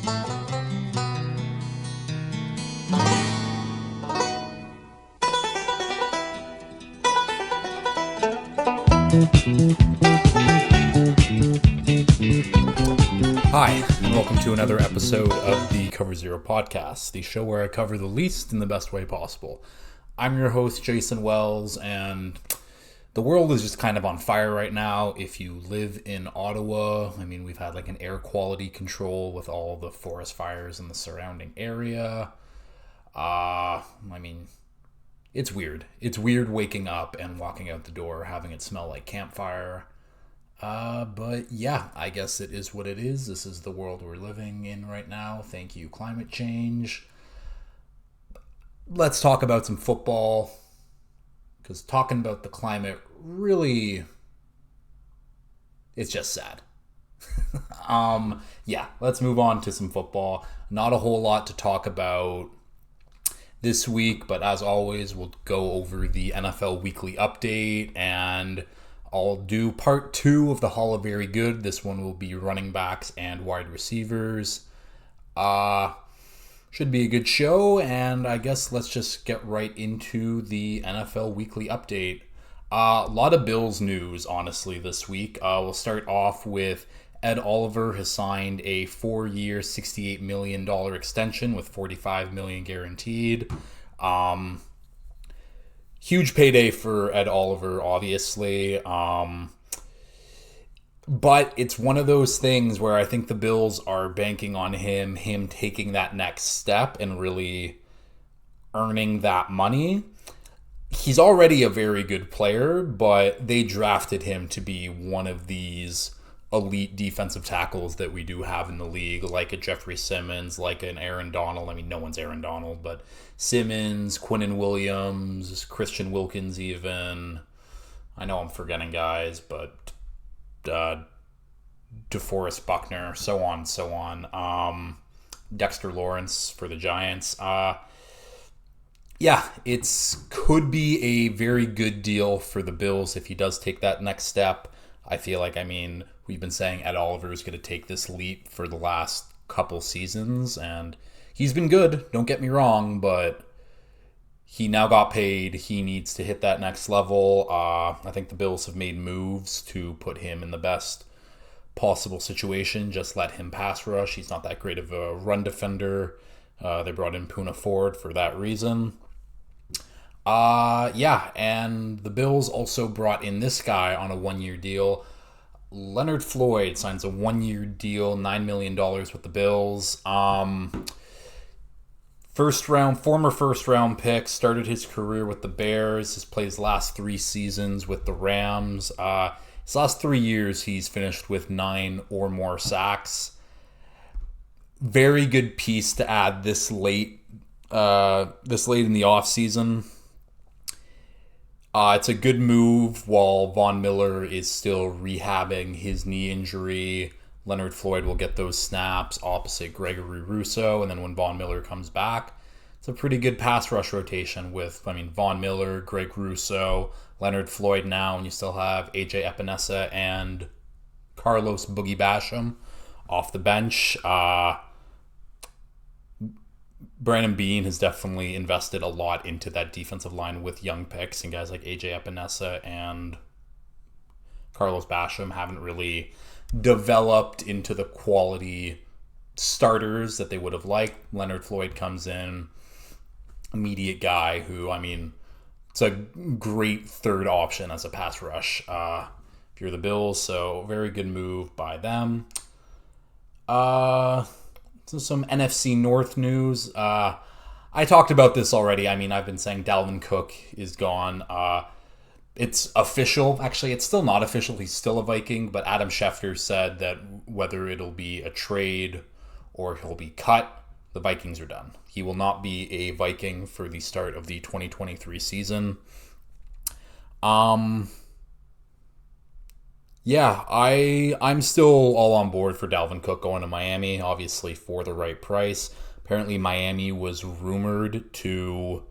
Hi, and welcome to another episode of the Cover Zero podcast, the show where I cover the least in the best way possible. I'm your host, Jason Wells, and the world is just kind of on fire right now. If you live in Ottawa, we've had like an air quality control with all the forest fires in the surrounding area. It's weird. It's weird waking up and walking out the door having it smell like campfire. But yeah, I guess it is what it is. This is the world we're living in right now. Thank you, climate change. Let's talk about some football, because talking about the climate really, it's just sad. Let's move on to some football. Not a whole lot to talk about this week, but as always, we'll go over the NFL Weekly Update, and I'll do part 2 of the Hall of Very Good. This one will be running backs and wide receivers. Should be a good show, and I guess let's just get right into the NFL Weekly Update. A lot of Bills news, honestly, this week. We'll start off with Ed Oliver has signed a 4-year, $68 million extension with $45 million guaranteed. Huge payday for Ed Oliver, obviously. But it's one of those things where I think the Bills are banking on him taking that next step and really earning that money. He's already a very good player, but they drafted him to be one of these elite defensive tackles that we do have in the league, like a Jeffrey Simmons, like an Aaron Donald. No one's Aaron Donald, but Simmons, Quinnen Williams, Christian Wilkins even. I know I'm forgetting guys, but DeForest Buckner, so on. Dexter Lawrence for the Giants. It could be a very good deal for the Bills if he does take that next step. I feel like, we've been saying Ed Oliver is going to take this leap for the last couple seasons, and he's been good, don't get me wrong, but he now got paid. He needs to hit that next level. I think the Bills have made moves to put him in the best possible situation. Just let him pass rush. He's not that great of a run defender. They brought in Poona Ford for that reason. And the Bills also brought in this guy on a 1-year deal. Leonard Floyd signs a 1-year deal, $9 million with the Bills. Former first round pick, started his career with the Bears, has played his last 3 seasons with the Rams. His last 3 years, he's finished with 9 or more sacks. Very good piece to add this late in the offseason. It's a good move while Von Miller is still rehabbing his knee injury. Leonard Floyd will get those snaps opposite Gregory Rousseau, and then when Von Miller comes back, it's a pretty good pass rush rotation with, Von Miller, Greg Rousseau, Leonard Floyd now, and you still have AJ Epinesa and Carlos Boogie Basham off the bench. Brandon Beane has definitely invested a lot into that defensive line with young picks, and guys like AJ Epinesa and Carlos Basham haven't really developed into the quality starters that they would have liked. Leonard Floyd comes in, immediate guy who, it's a great third option as a pass rush if you're the Bills, so very good move by them. So some NFC North news. I talked about this already. I've been saying Dalvin Cook is gone. It's official. Actually, it's still not official. He's still a Viking, but Adam Schefter said that whether it'll be a trade or he'll be cut, the Vikings are done. He will not be a Viking for the start of the 2023 season. I'm still all on board for Dalvin Cook going to Miami, obviously for the right price. Apparently Miami was rumored to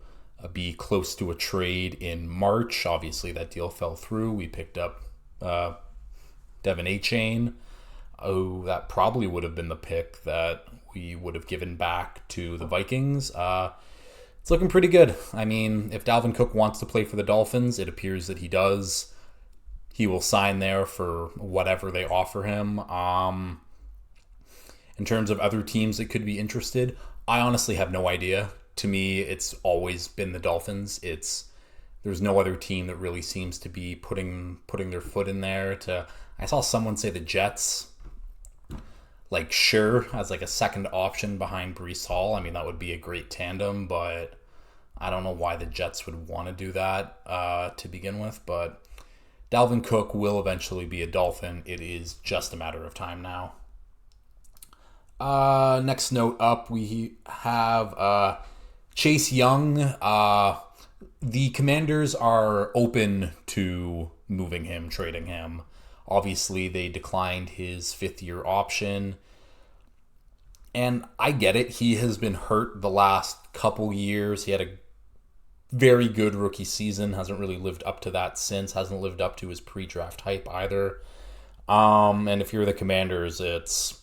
be close to a trade in March. Obviously that deal fell through. We picked up Devin Achane. Oh, that probably would have been the pick that we would have given back to the Vikings. It's looking pretty good. I mean, if Dalvin Cook wants to play for the Dolphins, it appears that he does. He will sign there for whatever they offer him. In terms of other teams that could be interested, I honestly have no idea. To me, it's always been the Dolphins. There's no other team that really seems to be putting their foot in there. I saw someone say the Jets, like, sure, as like a second option behind Breece Hall. I mean, that would be a great tandem, but I don't know why the Jets would want to do that to begin with. But Dalvin Cook will eventually be a Dolphin. It is just a matter of time now. Next note up, we have Chase Young. The Commanders are open to moving him, trading him. Obviously, they declined his fifth-year option. And I get it. He has been hurt the last couple years. He had a very good rookie season. Hasn't really lived up to that since. Hasn't lived up to his pre-draft hype either. And if you're the Commanders, it's,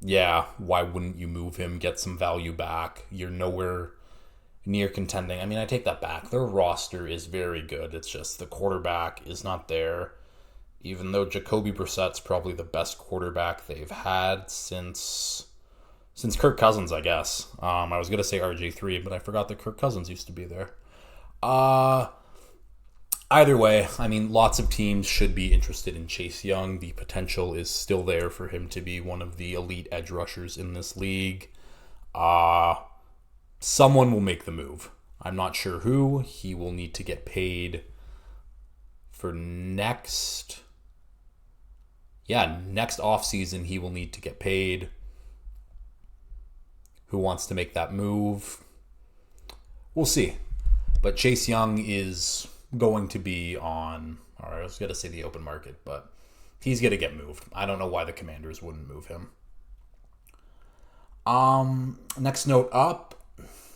yeah, why wouldn't you move him, get some value back? You're nowhere near contending. I mean, I take that back. Their roster is very good. It's just the quarterback is not there. Even though Jacoby Brissett's probably the best quarterback they've had since Kirk Cousins, I guess. I was going to say RG3, but I forgot that Kirk Cousins used to be there. Either way, I mean, lots of teams should be interested in Chase Young. The potential is still there for him to be one of the elite edge rushers in this league. Someone will make the move. I'm not sure who. He will need to get paid for next offseason. He will need to get paid. Who wants to make that move? We'll see. But Chase Young is going to be on, all right, I was going to say the open market, but he's going to get moved. I don't know why the Commanders wouldn't move him. Next note up,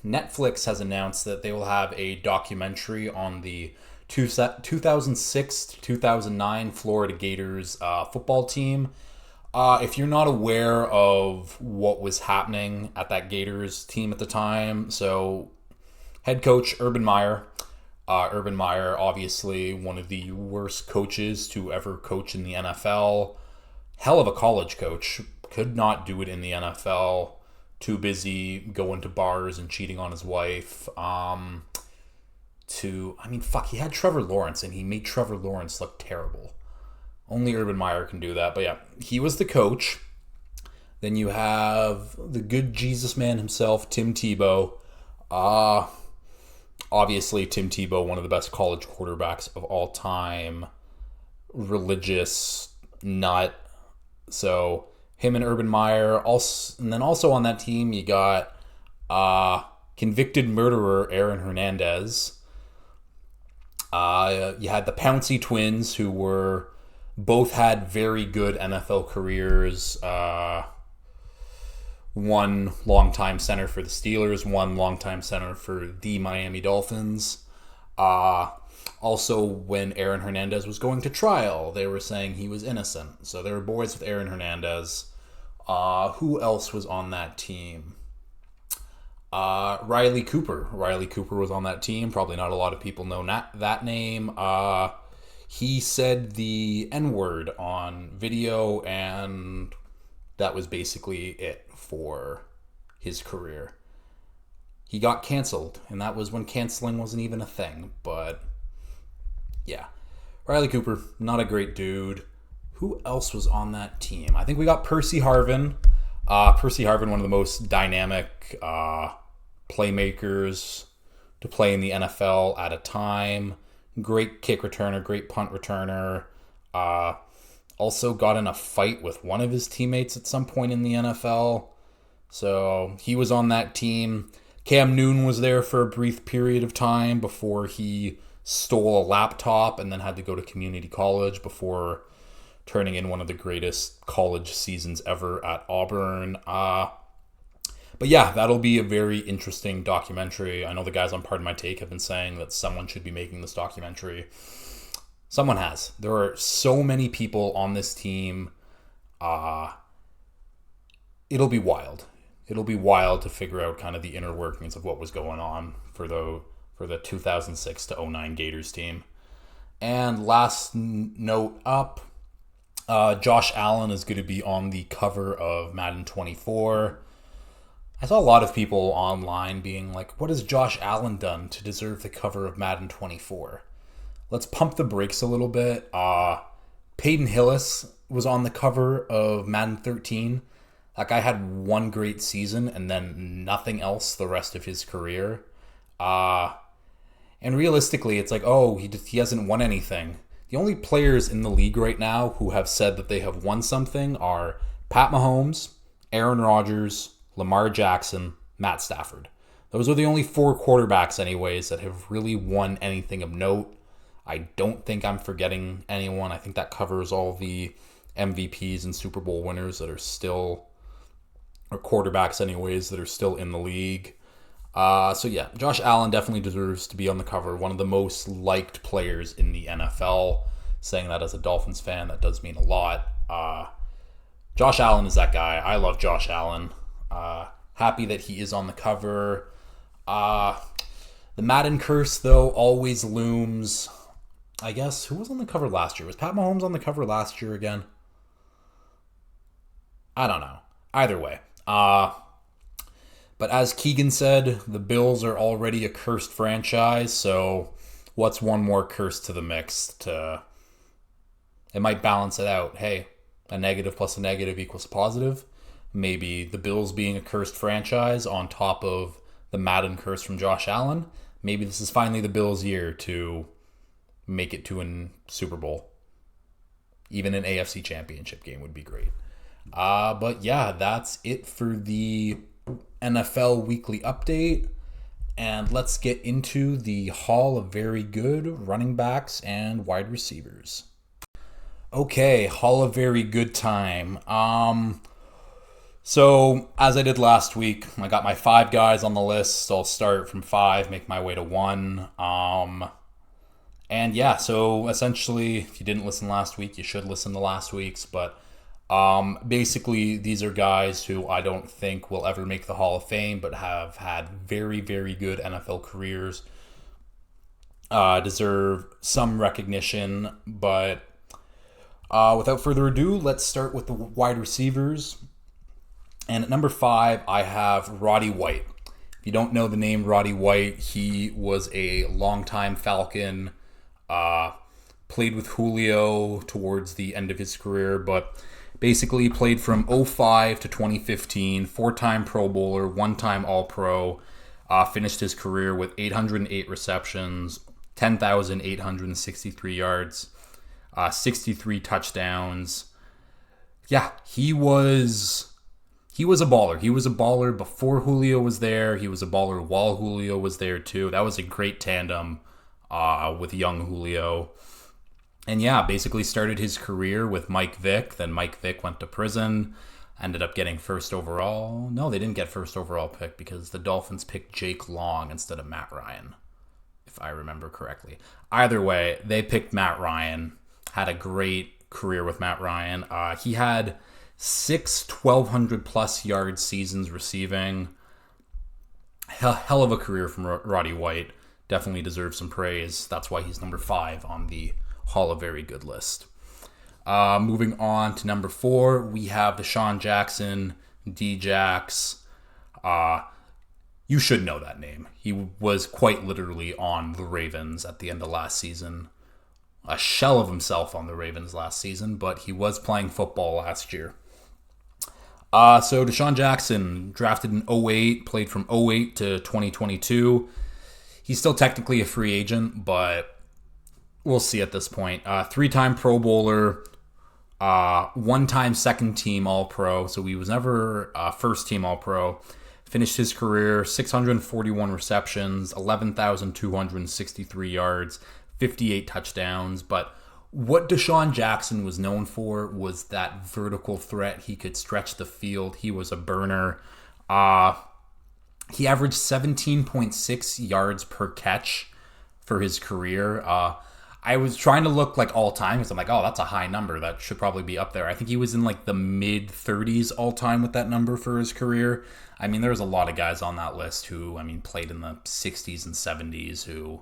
Netflix has announced that they will have a documentary on the 2006 to 2009 Florida Gators football team. If you're not aware of what was happening at that Gators team at the time, so head coach Urban Meyer, obviously one of the worst coaches to ever coach in the NFL. Hell of a college coach. Could not do it in the NFL. Too busy going to bars and cheating on his wife. He had Trevor Lawrence, and he made Trevor Lawrence look terrible. Only Urban Meyer can do that. But yeah, he was the coach. Then you have the good Jesus man himself, Tim Tebow. Obviously, Tim Tebow, one of the best college quarterbacks of all time. Religious nut. So him and Urban Meyer. And then also on that team, you got convicted murderer Aaron Hernandez. You had the Pouncey twins, who both had very good NFL careers. One longtime center for the Steelers, one longtime center for the Miami Dolphins. Also, when Aaron Hernandez was going to trial, they were saying he was innocent. So they were boys with Aaron Hernandez. Who else was on that team? Riley Cooper. Riley Cooper was on that team. Probably not a lot of people know that name. He said the N-word on video, and that was basically it for his career. He got canceled, and that was when canceling wasn't even a thing. But yeah, Riley Cooper, not a great dude. Who else was on that team? I think we got Percy Harvin. Percy Harvin, one of the most dynamic playmakers to play in the NFL at a time. Great kick returner, great punt returner. Also got in a fight with one of his teammates at some point in the NFL. So he was on that team. Cam Newton was there for a brief period of time before he stole a laptop and then had to go to community college before turning in one of the greatest college seasons ever at Auburn. But yeah, that'll be a very interesting documentary. I know the guys on Pardon My Take have been saying that someone should be making this documentary. Someone has. There are so many people on this team. Uh, it'll be wild. It'll be wild to figure out kind of the inner workings of what was going on for the 2006 to '09 Gators team. And last note up, Josh Allen is going to be on the cover of Madden 24. I saw a lot of people online being like, what has Josh Allen done to deserve the cover of Madden 24? Let's pump the brakes a little bit. Peyton Hillis was on the cover of Madden 13. That guy had one great season and then nothing else the rest of his career. And realistically, it's like, oh, he hasn't won anything. The only players in the league right now who have said that they have won something are Pat Mahomes, Aaron Rodgers, Lamar Jackson, Matt Stafford. Those are the only 4 quarterbacks anyways that have really won anything of note. I don't think I'm forgetting anyone. I think that covers all the MVPs and Super Bowl winners that are still, or quarterbacks anyways, that are still in the league. So yeah, Josh Allen definitely deserves to be on the cover. One of the most liked players in the NFL. Saying that as a Dolphins fan, that does mean a lot. Josh Allen is that guy. I love Josh Allen. Happy that he is on the cover. The Madden curse, though, always looms. I guess, who was on the cover last year? Was Pat Mahomes on the cover last year again? I don't know. Either way. But as Keegan said, the Bills are already a cursed franchise, so what's one more curse to the mix? It might balance it out. Hey, a negative plus a negative equals a positive. Maybe the Bills being a cursed franchise on top of the Madden curse from Josh Allen. Maybe this is finally the Bills' year to make it to a Super Bowl. Even an AFC Championship game would be great. But yeah, that's it for the NFL Weekly Update. And let's get into the Hall of Very Good running backs and wide receivers. Okay, Hall of Very Good time. So, as I did last week, I got my 5 guys on the list. I'll start from 5, make my way to 1. And yeah, so essentially, if you didn't listen last week, you should listen to last week's. But basically, these are guys who I don't think will ever make the Hall of Fame, but have had very, very good NFL careers. Deserve some recognition. But without further ado, let's start with the wide receivers. And at number 5, I have Roddy White. If you don't know the name Roddy White, he was a longtime Falcon, played with Julio towards the end of his career, but basically played from 2005 to 2015, 4-time Pro Bowler, 1-time All-Pro, finished his career with 808 receptions, 10,863 yards, 63 touchdowns. Yeah, he was a baller. He was a baller before Julio was there. He was a baller while Julio was there too. That was a great tandem with young Julio. And yeah, basically started his career with Mike Vick. Then Mike Vick went to prison, ended up getting first overall. No, they didn't get first overall pick because the Dolphins picked Jake Long instead of Matt Ryan, if I remember correctly. Either way, they picked Matt Ryan. Had a great career with Matt Ryan. He had 6 1,200-plus yard seasons receiving. Hell of a career from Roddy White. Definitely deserves some praise. That's why he's number 5 on the Hall of Very Good list. Moving on to number 4, we have Deshaun Jackson, D-Jax. You should know that name. He was quite literally on the Ravens at the end of last season. A shell of himself on the Ravens last season, but he was playing football last year. So Deshaun Jackson, drafted in 2008, played from 2008 to 2022. He's still technically a free agent, but we'll see at this point. 3-time Pro Bowler, 1-time second-team All-Pro, so he was never first-team All-Pro. Finished his career 641 receptions, 11,263 yards, 58 touchdowns, but what Deshaun Jackson was known for was that vertical threat. He could stretch the field. He was a burner. He averaged 17.6 yards per catch for his career. I was trying to look like all time because I'm like, oh, that's a high number. That should probably be up there. I think he was in like the mid 30s all time with that number for his career. I mean, there's a lot of guys on that list who, I mean, played in the 60s and 70s who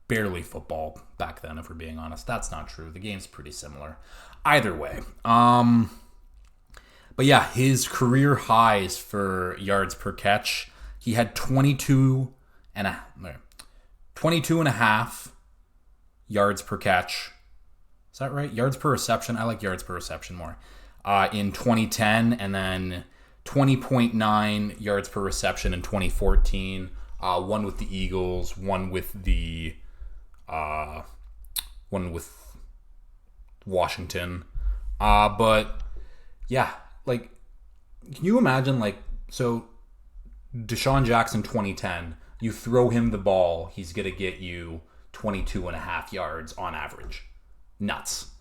barely football back then, if we're being honest. That's not true. The game's pretty similar. Either way. But yeah, his career highs for yards per catch, he had 22 and a half yards per catch. Is that right? Yards per reception? I like yards per reception more. In 2010, and then 20.9 yards per reception in 2014. One with the Eagles, one with Washington. But yeah, like, can you imagine, like, so Deshaun Jackson 2010, you throw him the ball, he's going to get you 22 and a half yards on average. Nuts.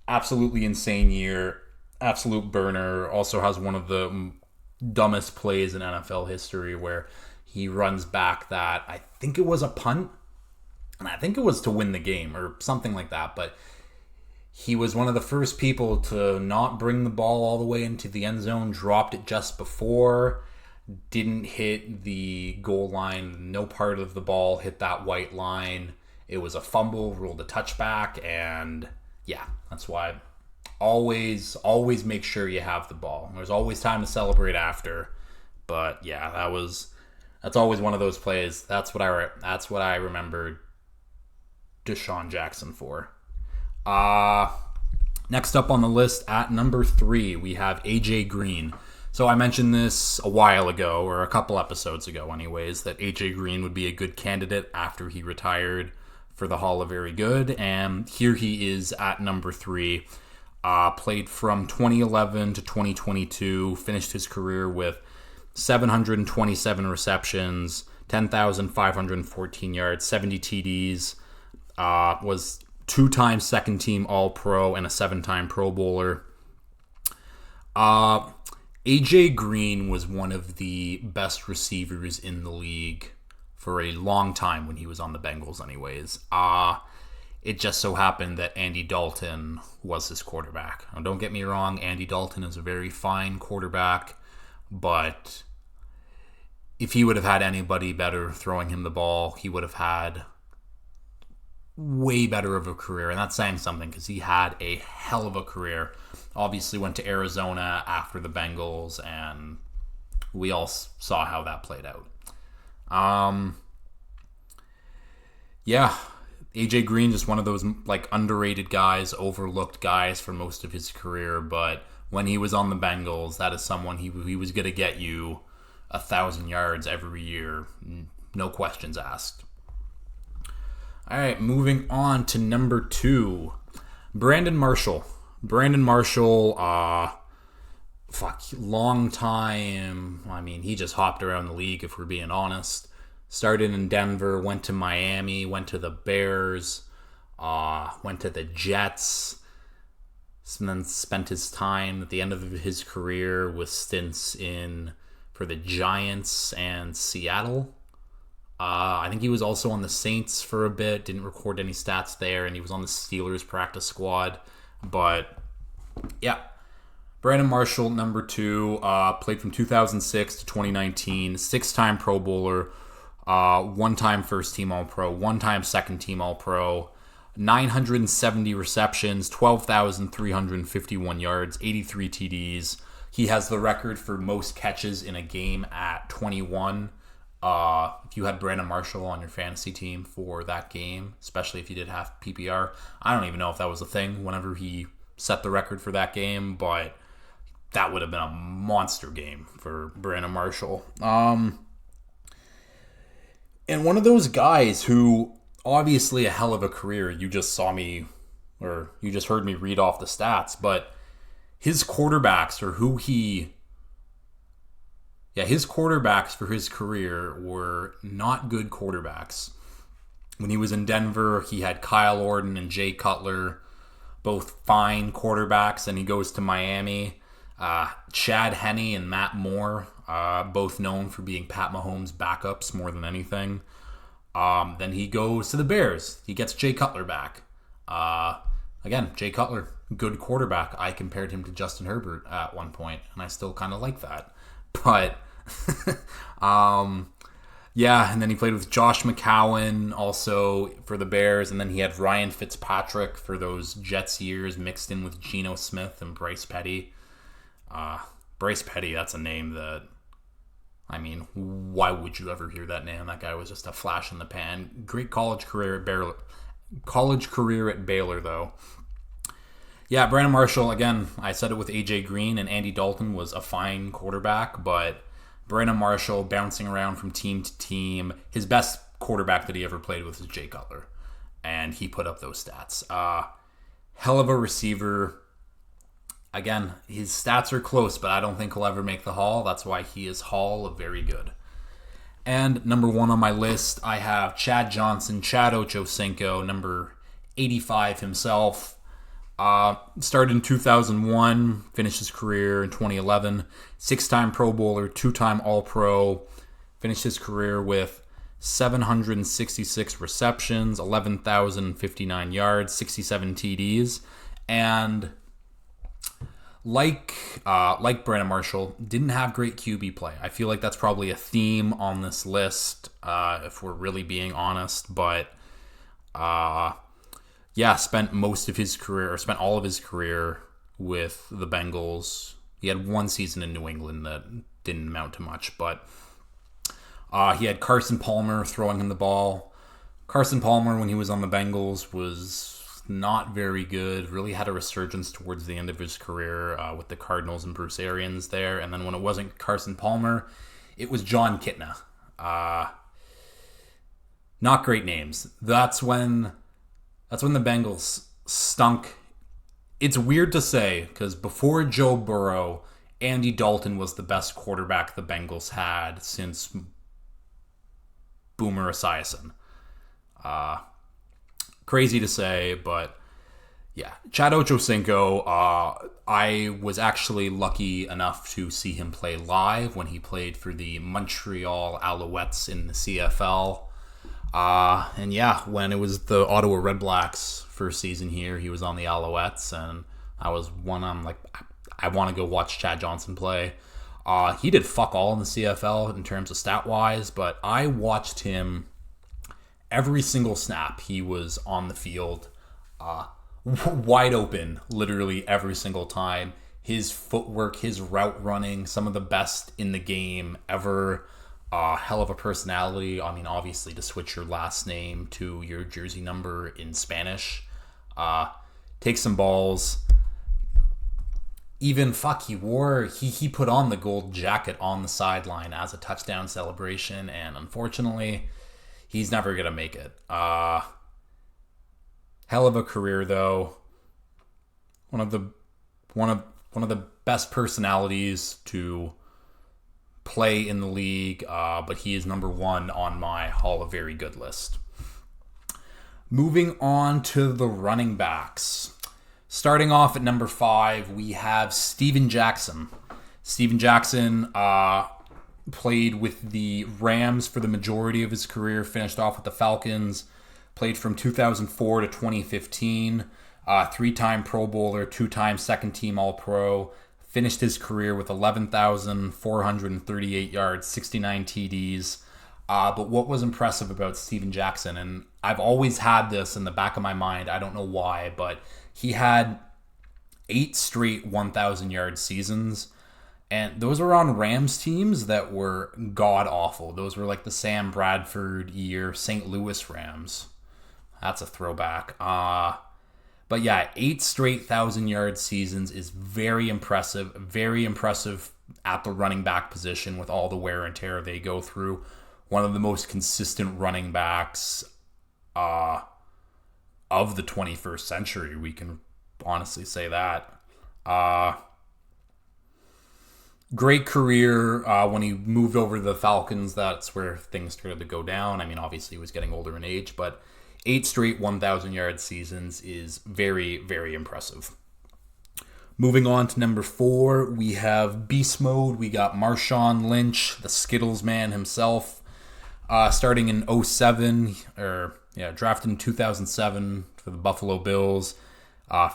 Absolutely insane year. Absolute burner. Also has one of the dumbest plays in NFL history where he runs back that, I think it was a punt, and I think it was to win the game or something like that, but he was one of the first people to not bring the ball all the way into the end zone, dropped it just before, didn't hit the goal line, no part of the ball hit that white line. It was a fumble, ruled a touchback, and yeah, that's why always make sure you have the ball. There's always time to celebrate after, but yeah, that's always one of those plays. That's what I remembered Deshaun Jackson for. Next up on the list at number 3, we have AJ Green. So I mentioned this a while ago, or a couple episodes ago anyways, that AJ Green would be a good candidate after he retired for the Hall of Very Good, and here he is at number 3. Played from 2011 to 2022, finished his career with 727 receptions, 10,514 yards, 70 TDs, was 2-time second team All-Pro and a 7-time Pro Bowler. AJ Green was one of the best receivers in the league for a long time when he was on the Bengals anyways. It just so happened that Andy Dalton was his quarterback. Now, don't get me wrong, Andy Dalton is a very fine quarterback, but if he would have had anybody better throwing him the ball, he would have had way better of a career. And that's saying something because he had a hell of a career. Obviously went to Arizona after the Bengals, and we all saw how that played out. Yeah, AJ Green, just one of those like underrated guys, overlooked guys for most of his career. But when he was on the Bengals, that is someone he was going to get you 1,000 yards every year, no questions asked. All right, moving on to number 2, Brandon Marshall. Brandon Marshall, long time. I mean, he just hopped around the league, if we're being honest. Started in Denver, went to Miami, went to the Bears, went to the Jets, and then spent his time at the end of his career with stints for the Giants and Seattle. I think he was also on the Saints for a bit, didn't record any stats there, and he was on the Steelers practice squad. But yeah, Brandon Marshall, number 2, played from 2006 to 2019, 6-time Pro Bowler, 1-time first team All-Pro, 1-time second team All-Pro, 970 receptions, 12,351 yards, 83 TDs. He has the record for most catches in a game at 21. If you had Brandon Marshall on your fantasy team for that game, especially if you did have PPR, I don't even know if that was a thing whenever he set the record for that game, but that would have been a monster game for Brandon Marshall. And one of those guys who, obviously a hell of a career, you just heard me read off the stats, but his quarterbacks his quarterbacks for his career were not good quarterbacks. When he was in Denver, he had Kyle Orton and Jay Cutler, both fine quarterbacks, and he goes to Miami. Chad Henne and Matt Moore, both known for being Pat Mahomes' backups more than anything. Then he goes to the Bears. He gets Jay Cutler back. Again, Jay Cutler, good quarterback. I compared him to Justin Herbert at one point, and I still kind of like that. But, yeah, and then he played with Josh McCown also for the Bears, and then he had Ryan Fitzpatrick for those Jets years mixed in with Geno Smith and Bryce Petty. Bryce Petty, that's a name that, I mean, why would you ever hear that name? That guy was just a flash in the pan. Great college career at Baylor. Though. Yeah, Brandon Marshall, again, I said it with AJ Green, and Andy Dalton was a fine quarterback, but Brandon Marshall bouncing around from team to team. His best quarterback that he ever played with was Jay Cutler, and he put up those stats. Hell of a receiver. Again, his stats are close, but I don't think he'll ever make the Hall. That's why he is Hall of Very Good. And number 1 on my list, I have Chad Johnson, Chad Ochocinco, number 85 himself. Started in 2001, finished his career in 2011. 6-time Pro Bowler, 2-time All-Pro. Finished his career with 766 receptions, 11,059 yards, 67 TDs. And like Brandon Marshall, didn't have great QB play. I feel like that's probably a theme on this list, if we're really being honest. But yeah, spent all of his career with the Bengals. He had one season in New England that didn't amount to much, but he had Carson Palmer throwing him the ball. Carson Palmer, when he was on the Bengals, was not very good. Really had a resurgence towards the end of his career with the Cardinals and Bruce Arians there. And then when it wasn't Carson Palmer, it was John Kitna. Not great names. That's when the Bengals stunk. It's weird to say, because before Joe Burrow, Andy Dalton was the best quarterback the Bengals had since Boomer Esiason. Crazy to say, but yeah. Chad Ochocinco, I was actually lucky enough to see him play live when he played for the Montreal Alouettes in the CFL. And yeah, when it was the Ottawa Redblacks first season here, he was on the Alouettes, and I'm like, I want to go watch Chad Johnson play. He did fuck all in the CFL in terms of stat-wise, but I watched him every single snap he was on the field, wide open, literally every single time. His footwork, his route running, some of the best in the game ever. Hell of a personality. I mean, obviously, to switch your last name to your jersey number in Spanish. Take some balls. Even he put on the gold jacket on the sideline as a touchdown celebration, and unfortunately, he's never gonna make it. Hell of a career though. One of the best personalities to play in the league, but he is number 1 on my Hall of Very Good list. Moving on to the running backs. Starting off at number 5, we have Steven Jackson. Steven Jackson played with the Rams for the majority of his career, finished off with the Falcons, played from 2004 to 2015, 3-time Pro Bowler, 2-time second-team All-Pro, finished his career with 11,438 yards, 69 TDs. But what was impressive about Steven Jackson, and I've always had this in the back of my mind, I don't know why, but he had 8 straight 1,000-yard seasons, and those were on Rams teams that were god-awful. Those were like the Sam Bradford year St. Louis Rams. That's a throwback. But yeah, 8 straight 1,000-yard seasons is very impressive at the running back position with all the wear and tear they go through. One of the most consistent running backs of the 21st century. We can honestly say that. Great career. When he moved over to the Falcons, that's where things started to go down. I mean, obviously he was getting older in age, but 8 straight 1,000-yard seasons is very, very impressive. Moving on to number 4, we have Beast Mode. We got Marshawn Lynch, the Skittles man himself. Starting in '07, drafted in 2007 for the Buffalo Bills.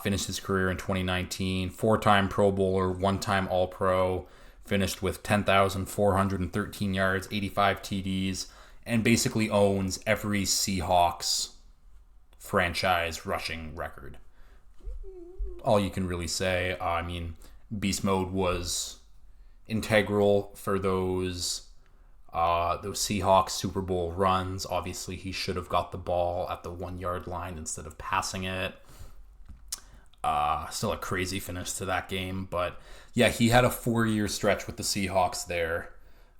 Finished his career in 2019. Four-time Pro Bowler, one-time All-Pro. Finished with 10,413 yards, 85 TDs, and basically owns every Seahawks franchise rushing record. All you can really say. Beast Mode was integral for those Seahawks Super Bowl runs. Obviously, he should have got the ball at the 1 yard line instead of passing it. Still a crazy finish to that game. But yeah, he had a 4-year stretch with the Seahawks there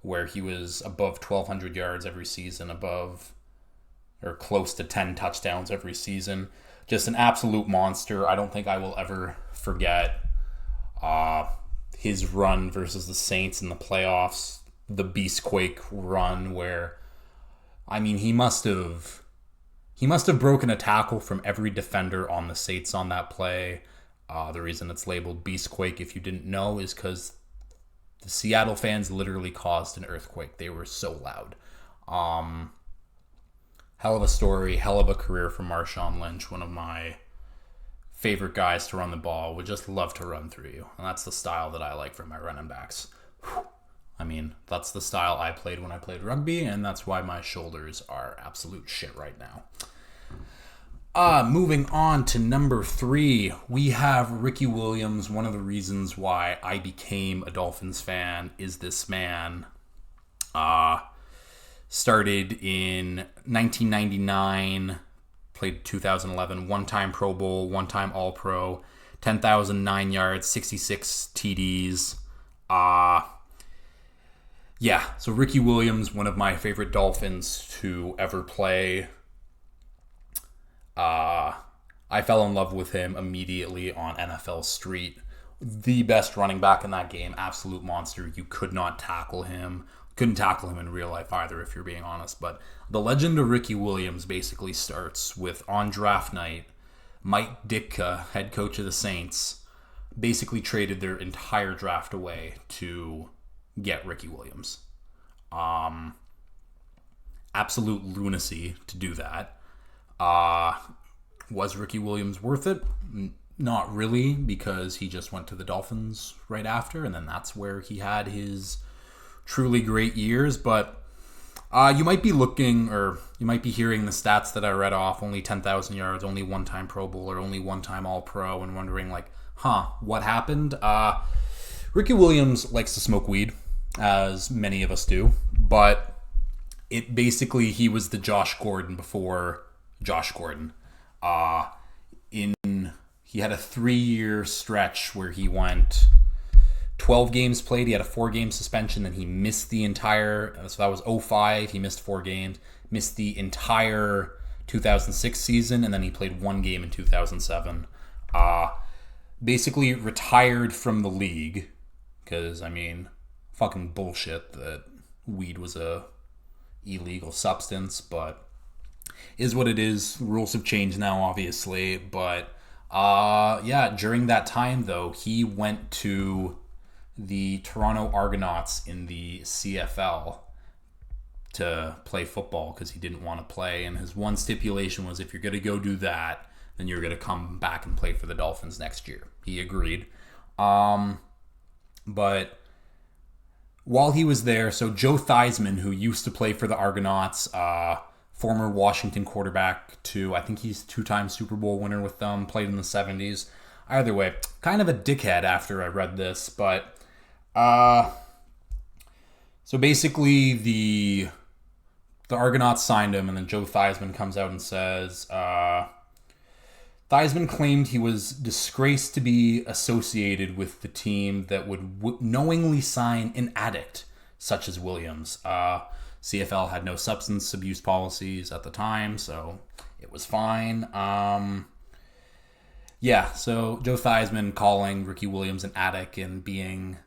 where he was above 1,200 yards every season, above or close to 10 touchdowns every season. Just an absolute monster. I don't think I will ever forget his run versus the Saints in the playoffs, the Beastquake run where, he must have broken a tackle from every defender on the Saints on that play. The reason it's labeled Beastquake, if you didn't know, is because the Seattle fans literally caused an earthquake. They were so loud. Hell of a story, hell of a career for Marshawn Lynch, one of my favorite guys to run the ball. Would just love to run through you. And that's the style that I like for my running backs. That's the style I played when I played rugby, and that's why my shoulders are absolute shit right now. Moving on to number 3, we have Ricky Williams. One of the reasons why I became a Dolphins fan is this man. Started in 1999, played 2011, one-time Pro Bowl, one-time All-Pro, 10,009 yards, 66 TDs. So Ricky Williams, one of my favorite Dolphins to ever play. I fell in love with him immediately on NFL Street. The best running back in that game, absolute monster. You could not tackle him. Couldn't tackle him in real life either, if you're being honest. But the legend of Ricky Williams basically starts with, on draft night, Mike Ditka, head coach of the Saints, basically traded their entire draft away to get Ricky Williams. Absolute lunacy to do that. Was Ricky Williams worth it? Not really, because he just went to the Dolphins right after, and then that's where he had his truly great years. But you might be looking, or you might be hearing the stats that I read off, only 10,000 yards, only one-time Pro Bowler, only one-time All-Pro, and wondering what happened? Ricky Williams likes to smoke weed, as many of us do, but he was the Josh Gordon before Josh Gordon. He had a 3-year stretch where he went 12 games played. He had a 4-game suspension, and he missed the entire. So that was 2005. He missed 4 games, missed the entire 2006 season, and then he played 1 game in 2007. Basically retired from the league because fucking bullshit that weed was a illegal substance, but is what it is. Rules have changed now, obviously, but during that time though, he went to the Toronto Argonauts in the CFL to play football because he didn't want to play, and his one stipulation was, if you're going to go do that, then you're going to come back and play for the Dolphins next year. He agreed. But while he was there, so Joe Theismann, who used to play for the Argonauts, former Washington quarterback too, I think he's 2-time Super Bowl winner with them, played in the 70s. Either way, kind of a dickhead after I read this, but so basically the Argonauts signed him, and then Joe Theismann comes out and says, Theismann claimed he was disgraced to be associated with the team that would knowingly sign an addict such as Williams. CFL had no substance abuse policies at the time, so it was fine. So Joe Theismann calling Ricky Williams an addict and being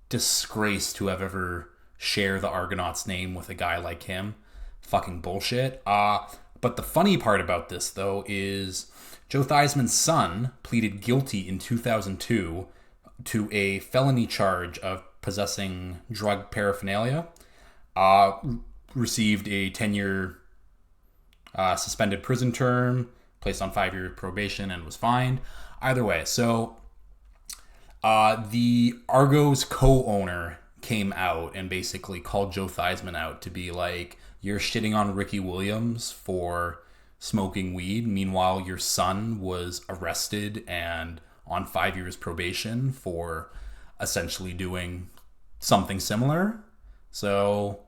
disgraced to have ever shared the Argonauts name with a guy like him. Fucking bullshit. But the funny part about this, though, is Joe Theismann's son pleaded guilty in 2002 to a felony charge of possessing drug paraphernalia. received a 10-year suspended prison term, placed on 5-year probation, and was fined. Either way, so the Argos co-owner came out and basically called Joe Theismann out to be like, you're shitting on Ricky Williams for smoking weed. Meanwhile, your son was arrested and on 5 years probation for essentially doing something similar. So,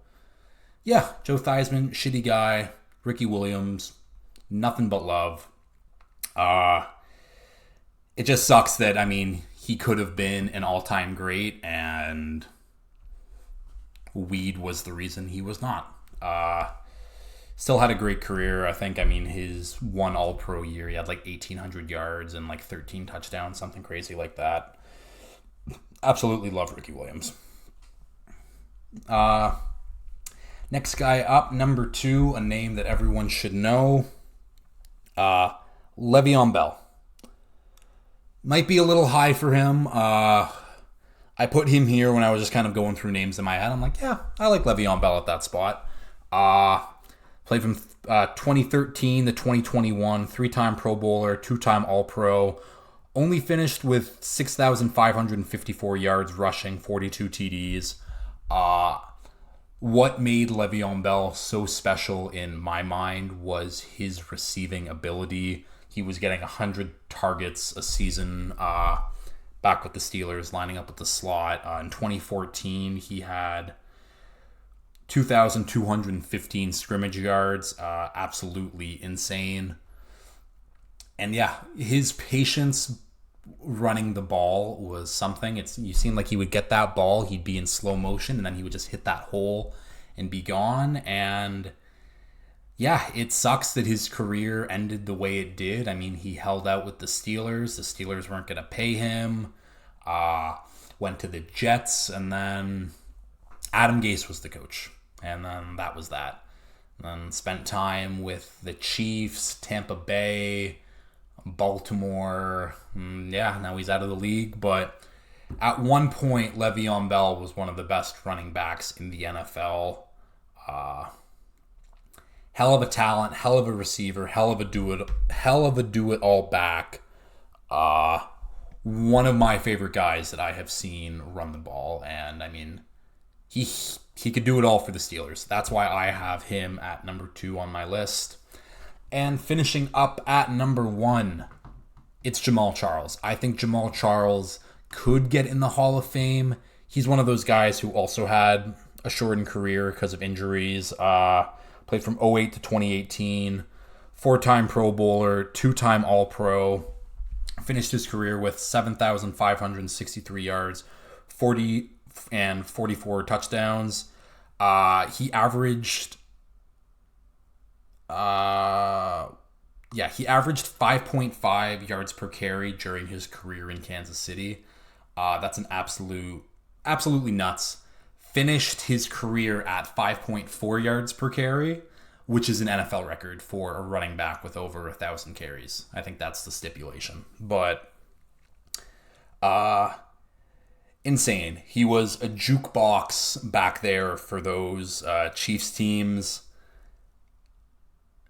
yeah, Joe Theismann, shitty guy. Ricky Williams, nothing but love. It just sucks that, I mean, he could have been an all-time great, and weed was the reason he was not. Still had a great career. I think, I mean, his one All-Pro year, he had like 1,800 yards and like 13 touchdowns, something crazy like that. Absolutely love Ricky Williams. Next guy up, number 2, a name that everyone should know. Le'Veon Bell. Might be a little high for him. I put him here when I was just kind of going through names in my head. I'm like, yeah, I like Le'Veon Bell at that spot. Played from 2013 to 2021, 3-time Pro Bowler, 2-time All-Pro. Only finished with 6,554 yards rushing, 42 TDs. What made Le'Veon Bell so special in my mind was his receiving ability. He was getting 100 targets a season back with the Steelers, lining up with the slot. In 2014, he had 2,215 scrimmage yards. Absolutely insane. And yeah, his patience running the ball was something. You seemed like he would get that ball, he'd be in slow motion, and then he would just hit that hole and be gone. And yeah, it sucks that his career ended the way it did. I mean, he held out with the Steelers. The Steelers weren't going to pay him. Went to the Jets, and then Adam Gase was the coach. And then that was that. And then spent time with the Chiefs, Tampa Bay, Baltimore. Yeah, now he's out of the league. But at one point, Le'Veon Bell was one of the best running backs in the NFL. Hell of a talent, hell of a receiver, hell of a do-it-all back. One of my favorite guys that I have seen run the ball. And, I mean, he could do it all for the Steelers. That's why I have him at number 2 on my list. And finishing up at number 1, it's Jamaal Charles. I think Jamaal Charles could get in the Hall of Fame. He's one of those guys who also had a shortened career because of injuries. Played from 2008 to 2018. 4-time Pro Bowler, 2-time All-Pro. Finished his career with 7,563 yards, 40 and 44 touchdowns. He averaged 5.5 yards per carry during his career in Kansas City. That's an absolutely nuts. Finished his career at 5.4 yards per carry, which is an NFL record for a running back with over 1,000 carries. I think that's the stipulation. But insane. He was a jukebox back there for those Chiefs teams.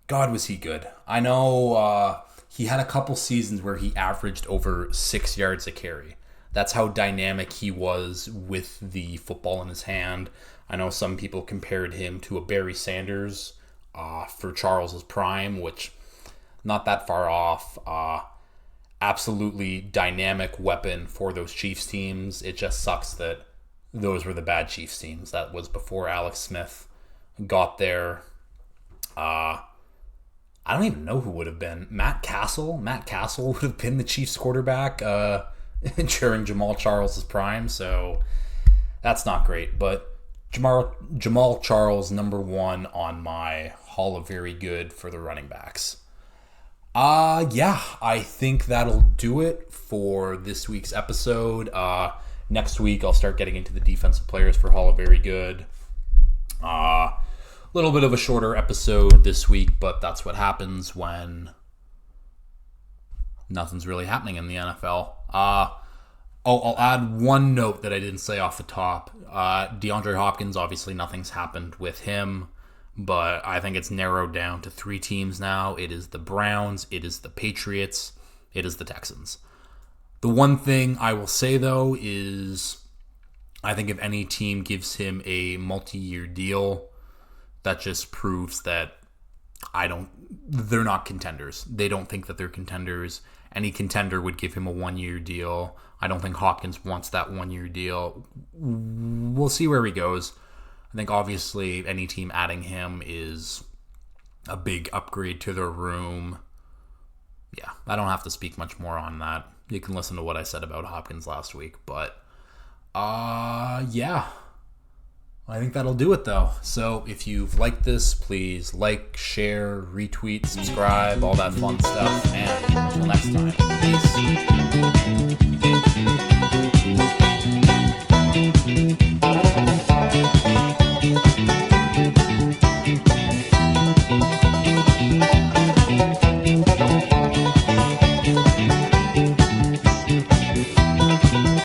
God, was he good. I know he had a couple seasons where he averaged over 6 yards a carry. That's how dynamic he was with the football in his hand. I know some people compared him to a Barry Sanders for Charles's prime, which not that far off. Absolutely dynamic weapon for those Chiefs teams. It just sucks that those were the bad Chiefs teams. That was before Alex Smith got there. I don't even know who would have been. Matt Castle would have been the Chiefs quarterback during Jamaal Charles' prime. So that's not great. But Jamaal Charles, number 1 on my Hall of Very Good for the running backs. Yeah, I think that'll do it for this week's episode. Next week, I'll start getting into the defensive players for Hall of Very Good. Little bit of a shorter episode this week, but that's what happens when nothing's really happening in the NFL. I'll add one note that I didn't say off the top. DeAndre Hopkins, obviously nothing's happened with him. but I think it's narrowed down to 3 teams now. It is the Browns, it is the Patriots, it is the Texans. The one thing I will say, though, is I think if any team gives him a multi-year deal, that just proves that they're not contenders. They don't think that they're contenders. Any contender would give him a 1-year deal. I don't think Hopkins wants that 1-year deal. We'll see where he goes. I think obviously any team adding him is a big upgrade to their room. Yeah, I don't have to speak much more on that. You can listen to what I said about Hopkins last week. But, yeah. I think that'll do it, though. So if you've liked this, please like, share, retweet, subscribe, all that fun stuff. And until next time, peace.